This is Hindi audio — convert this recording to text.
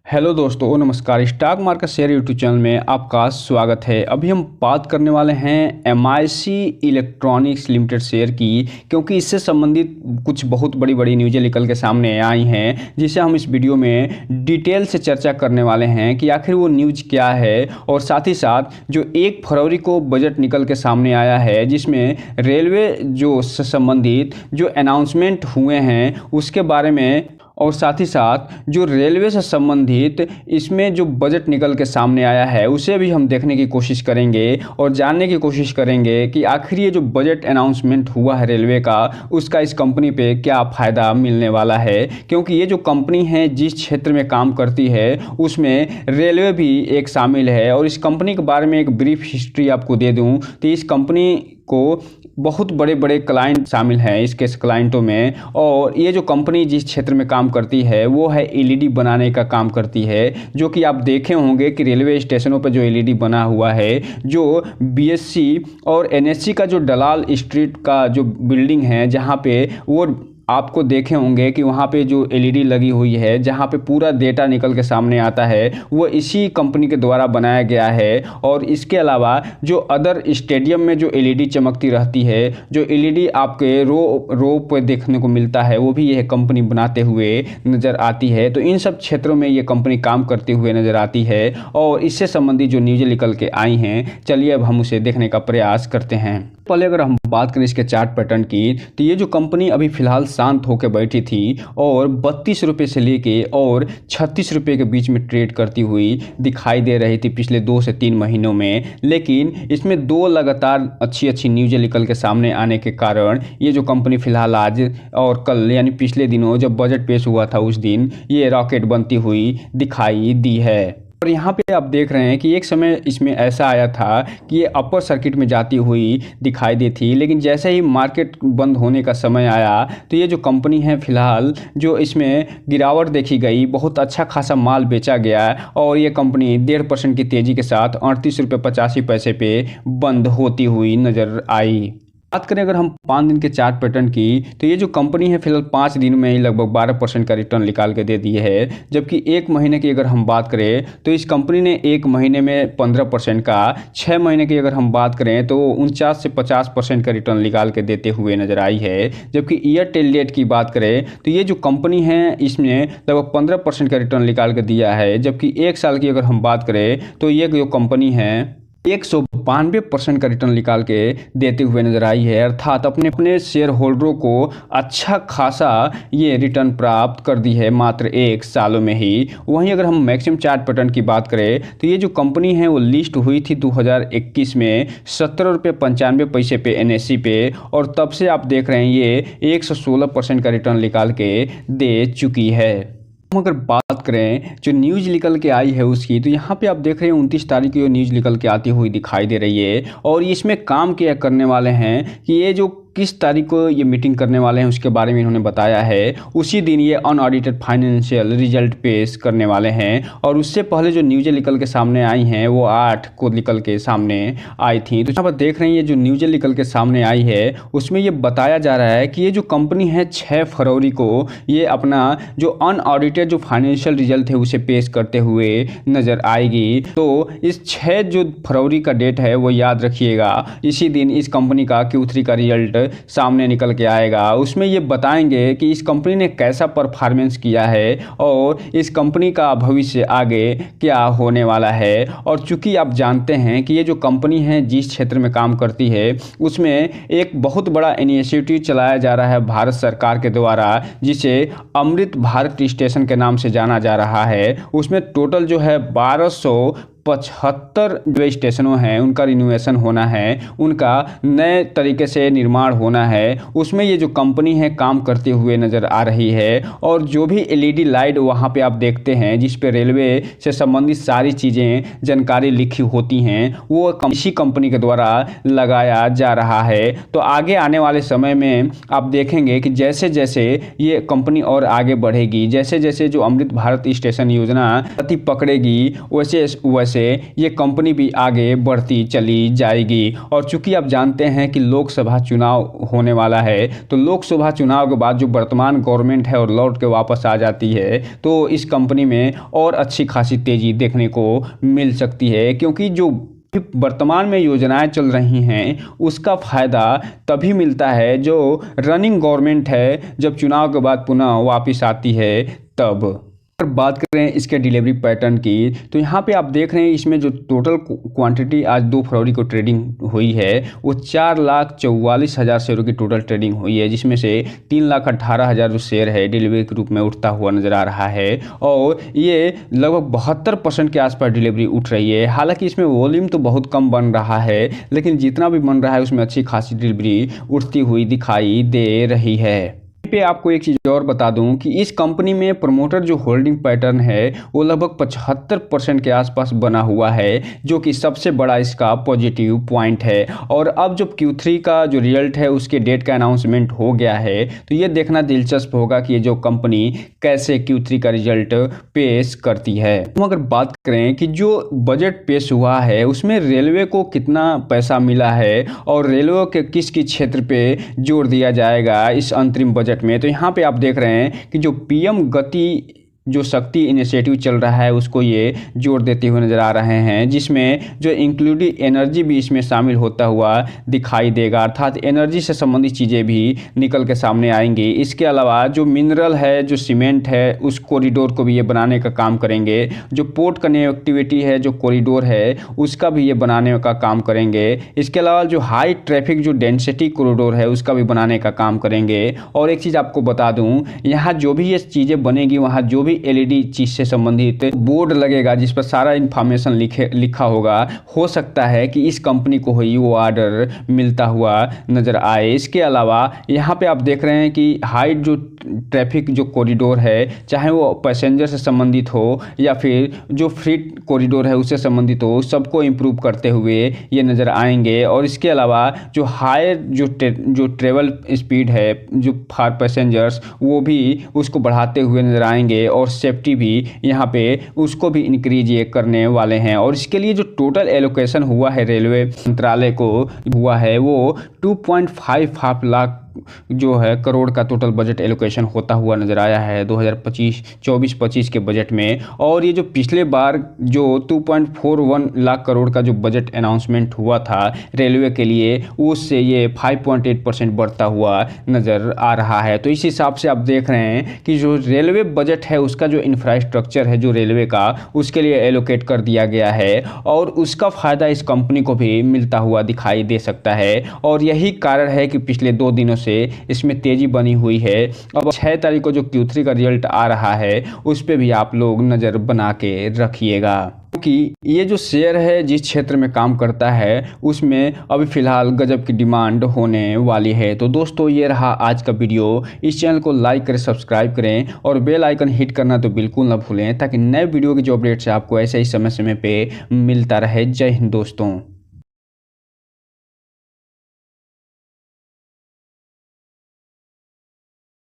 हेलो दोस्तों, नमस्कार। Stock market share YouTube channel में आपका स्वागत है। अभी हम बात करने वाले हैं MIC इलेक्ट्रॉनिक्स लिमिटेड शेयर की, क्योंकि इससे संबंधित कुछ बहुत बड़ी बड़ी न्यूज़ें निकल के सामने आई हैं, जिसे हम इस वीडियो में डिटेल से चर्चा करने वाले हैं कि आखिर वो न्यूज़ क्या है। और साथ ही साथ जो 1 फरवरी को बजट निकल के सामने आया है, जिसमें रेलवे जो से संबंधित जो अनाउंसमेंट हुए हैं उसके बारे में, और साथ ही साथ जो रेलवे से संबंधित इसमें जो बजट निकल के सामने आया है उसे भी हम देखने की कोशिश करेंगे और जानने की कोशिश करेंगे कि आखिर ये जो बजट अनाउंसमेंट हुआ है रेलवे का, उसका इस कंपनी पे क्या फ़ायदा मिलने वाला है। क्योंकि ये जो कंपनी है जिस क्षेत्र में काम करती है उसमें रेलवे भी एक शामिल है। और इस कंपनी के बारे में एक ब्रीफ हिस्ट्री आपको दे दूँ तो इस कंपनी को बहुत बड़े बड़े क्लाइंट शामिल हैं इसके क्लाइंटों में। और ये जो कंपनी जिस क्षेत्र में काम करती है वो है LED बनाने का काम करती है, जो कि आप देखे होंगे कि रेलवे स्टेशनों पर जो LED बना हुआ है, जो BSC और NSC का जो दलाल स्ट्रीट का जो बिल्डिंग है, जहाँ पे वो आपको देखे होंगे कि वहाँ पे जो LED लगी हुई है, जहाँ पे पूरा डेटा निकल के सामने आता है, वो इसी कंपनी के द्वारा बनाया गया है। और इसके अलावा जो अदर स्टेडियम में जो LED चमकती रहती है, जो LED आपके रो पे देखने को मिलता है, वो भी यह कंपनी बनाते हुए नज़र आती है। तो इन सब क्षेत्रों में ये कंपनी काम करते हुए नज़र आती है और इससे संबंधित जो न्यूज़ें निकल के आई हैं, चलिए अब हम उसे देखने का प्रयास करते हैं। पहले अगर हम बात करें इसके चार्ट पैटर्न की, तो ये जो कंपनी अभी फ़िलहाल शांत होकर बैठी थी और 32 रुपये से लेके और 36 रुपये के बीच में ट्रेड करती हुई दिखाई दे रही थी पिछले 2 से 3 महीनों में। लेकिन इसमें 2 लगातार अच्छी न्यूज़ें निकल के सामने आने के कारण ये जो कंपनी फ़िलहाल आज और कल यानी पिछले दिनों जब बजट पेश हुआ था उस दिन ये रॉकेट बनती हुई दिखाई दी है। और यहाँ पे आप देख रहे हैं कि एक समय इसमें ऐसा आया था कि ये अपर सर्किट में जाती हुई दिखाई दी थी, लेकिन जैसे ही मार्केट बंद होने का समय आया तो ये जो कंपनी है फ़िलहाल जो इसमें गिरावट देखी गई, बहुत अच्छा खासा माल बेचा गया और ये कंपनी 1.5% की तेज़ी के साथ 38 रुपये 85 पैसे पे बंद होती हुई नज़र आई। बात करें अगर हम 5 दिन के चार्ट पैटर्न की, तो ये जो कंपनी है फिलहाल 5 दिन में ही लगभग 12% का रिटर्न निकाल के दे दिए है। जबकि 1 महीने की अगर हम बात करें तो इस कंपनी ने 1 महीने में 15% का, 6 महीने की अगर हम बात करें तो 49 से 50% का रिटर्न निकाल के देते हुए नजर आई है। जबकि ईयर टेल डेट की बात करें तो ये जो कंपनी है इसने लगभग 15% का रिटर्न निकाल के दिया है। जबकि 1 साल की अगर हम बात करें तो ये जो कंपनी है 192% का रिटर्न निकाल के देते हुए नजर आई है। अर्थात अपने शेयर होल्डरों को अच्छा खासा ये रिटर्न प्राप्त कर दी है मात्र 1 सालों में ही। वहीं अगर हम मैक्सिमम चार्ट पैटर्न की बात करें तो ये जो कंपनी है वो लिस्ट हुई थी 2021 में 17 रुपये 95 पैसे पे NSE पे, और तब से आप देख रहे हैं ये 116% का रिटर्न निकाल के दे चुकी है। हम अगर बात करें जो न्यूज़ निकल के आई है उसकी, तो यहाँ पे आप देख रहे हैं 29 तारीख को ये न्यूज़ निकल के आती हुई दिखाई दे रही है। और इसमें काम क्या करने वाले हैं कि ये जो किस तारीख को ये मीटिंग करने वाले हैं उसके बारे में इन्होंने बताया है। उसी दिन ये अनऑडिटेड फाइनेंशियल रिजल्ट पेश करने वाले हैं। और उससे पहले जो न्यूज़ें निकल के सामने आई हैं वो 8 को निकल के सामने आई थी। तो यहाँ पर देख रहे हैं ये जो न्यूज़ें निकल के सामने आई है उसमें ये बताया जा रहा है कि ये जो कंपनी है 6 फरवरी को ये अपना जो अनऑडिटेड जो फाइनेंशियल रिजल्ट है उसे पेश करते हुए नज़र आएगी। तो इस 6 जो फरवरी का डेट है वो याद रखिएगा, इसी दिन इस कंपनी का Q3 का रिजल्ट सामने निकल के आएगा। उसमें ये बताएंगे कि इस कंपनी ने कैसा परफॉर्मेंस किया है और इस कंपनी का भविष्य आगे क्या होने वाला है। और चूंकि आप जानते हैं कि ये जो कंपनी है जिस क्षेत्र में काम करती है उसमें एक बहुत बड़ा इनिशिएटिव चलाया जा रहा है भारत सरकार के द्वारा, जिसे अमृत भारत स्टेशन के नाम से जाना जा रहा है। उसमें टोटल जो है 1275 जो स्टेशनों हैं उनका रिनोवेशन होना है, उनका नए तरीके से निर्माण होना है। उसमें ये जो कंपनी है काम करते हुए नज़र आ रही है। और जो भी LED लाइट वहाँ पे आप देखते हैं जिस पे रेलवे से संबंधित सारी चीज़ें जानकारी लिखी होती हैं वो इसी कंपनी के द्वारा लगाया जा रहा है। तो आगे आने वाले समय में आप देखेंगे कि जैसे जैसे ये कंपनी और आगे बढ़ेगी, जैसे जैसे जो अमृत भारत स्टेशन योजना गति पकड़ेगी, वैसे वैसे से ये कंपनी भी आगे बढ़ती चली जाएगी। और चूंकि आप जानते हैं कि लोकसभा चुनाव होने वाला है, तो लोकसभा चुनाव के बाद जो वर्तमान गवर्नमेंट है और लौट के वापस आ जाती है, तो इस कंपनी में और अच्छी खासी तेज़ी देखने को मिल सकती है। क्योंकि जो वर्तमान में योजनाएं चल रही हैं उसका फ़ायदा तभी मिलता है जो रनिंग गवर्नमेंट है जब चुनाव के बाद पुनः वापस आती है तब। अगर बात करें इसके डिलीवरी पैटर्न की, तो यहाँ पे आप देख रहे हैं इसमें जो टोटल क्वांटिटी आज 2 फरवरी को ट्रेडिंग हुई है वो 4,44,000 शेयरों की टोटल ट्रेडिंग हुई है, जिसमें से 3,18,000 जो शेयर है डिलीवरी के रूप में उठता हुआ नज़र आ रहा है। और ये लगभग 72% के आसपास डिलीवरी उठ रही है। हालांकि इसमें वॉल्यूम तो बहुत कम बन रहा है, लेकिन जितना भी बन रहा है उसमें अच्छी खासी डिलीवरी उठती हुई दिखाई दे रही है। पे आपको एक चीज़ और बता दूं कि इस कंपनी में प्रमोटर जो होल्डिंग पैटर्न है वो लगभग 75% के आसपास बना हुआ है, जो कि सबसे बड़ा इसका पॉजिटिव पॉइंट है। और अब जब Q3 का जो रिजल्ट है उसके डेट का अनाउंसमेंट हो गया है, तो ये देखना दिलचस्प होगा कि ये जो कंपनी कैसे Q3 का रिजल्ट पेश करती है। हम अगर बात करें कि जो बजट पेश हुआ है उसमें रेलवे को कितना पैसा मिला है और रेलवे के किस किस क्षेत्र पे जोर दिया जाएगा इस अंतरिम बजट में, तो यहाँ पे आप देख रहे हैं कि जो पीएम गति जो शक्ति इनिशिएटिव चल रहा है उसको ये जोर देते हुए नज़र आ रहे हैं, जिसमें जो इंक्लूडिंग एनर्जी भी इसमें शामिल होता हुआ दिखाई देगा। अर्थात एनर्जी से संबंधित चीज़ें भी निकल के सामने आएंगी। इसके अलावा जो मिनरल है, जो सीमेंट है, उस कॉरिडोर को भी ये बनाने का काम करेंगे। जो पोर्ट कनेक्टिविटी है, जो कॉरिडोर है, उसका भी ये बनाने का काम करेंगे। इसके अलावा जो हाई ट्रैफिक जो डेंसिटी कॉरिडोर है उसका भी बनाने का काम करेंगे। और एक चीज़ आपको बता दूँ, यहाँ जो भी ये चीज़ें बनेगी वहाँ जो भी एलईडी चीज से संबंधित बोर्ड लगेगा जिस पर सारा इंफॉर्मेशन लिखा होगा। हो सकता है कि इस कंपनी को ही वो ऑर्डर मिलता हुआ नजर आए। इसके अलावा यहाँ पे आप देख रहे हैं कि हाई जो ट्रैफिक जो कॉरिडोर है, चाहे वो पैसेंजर से संबंधित हो या फिर जो फ्रीट कॉरिडोर है उससे संबंधित हो, सबको इम्प्रूव करते हुए ये नज़र आएंगे। और इसके अलावा जो हायर जो ट्रेवल स्पीड है जो फॉर पैसेंजर्स, वो भी उसको बढ़ाते हुए नज़र आएंगे। और सेफ्टी भी यहाँ पे उसको भी इंक्रीज ये करने वाले हैं। और इसके लिए जो टोटल एलोकेशन हुआ है रेलवे मंत्रालय को हुआ है वो 2.55 लाख जो है करोड़ का टोटल बजट एलोकेशन होता हुआ नज़र आया है 2024-25 के बजट में। और ये जो पिछले बार जो 2.41 लाख करोड़ का जो बजट अनाउंसमेंट हुआ था रेलवे के लिए, उससे ये 5.8% बढ़ता हुआ नज़र आ रहा है। तो इस हिसाब से आप देख रहे हैं कि जो रेलवे बजट है उसका जो इंफ्रास्ट्रक्चर है जो रेलवे का, उसके लिए एलोकेट कर दिया गया है और उसका फ़ायदा इस कंपनी को भी मिलता हुआ दिखाई दे सकता है। और यही कारण है कि पिछले 2 दिनों से इसमें तेजी बनी हुई है। अब 6 तारीख को जो Q3 का रिजल्ट आ रहा है उस पे भी आप लोग नज़र बना के रखिएगा, क्योंकि ये जो शेयर है जिस क्षेत्र में काम करता है उसमें अभी फ़िलहाल गजब की डिमांड होने वाली है। तो दोस्तों ये रहा आज का वीडियो। इस चैनल को लाइक करें, सब्सक्राइब करें और बेल आइकन हिट करना तो बिल्कुल ना भूलें, ताकि नए वीडियो की जो अपडेट्स है आपको ऐसे ही समय समय पे मिलता रहे। जय हिंद दोस्तों।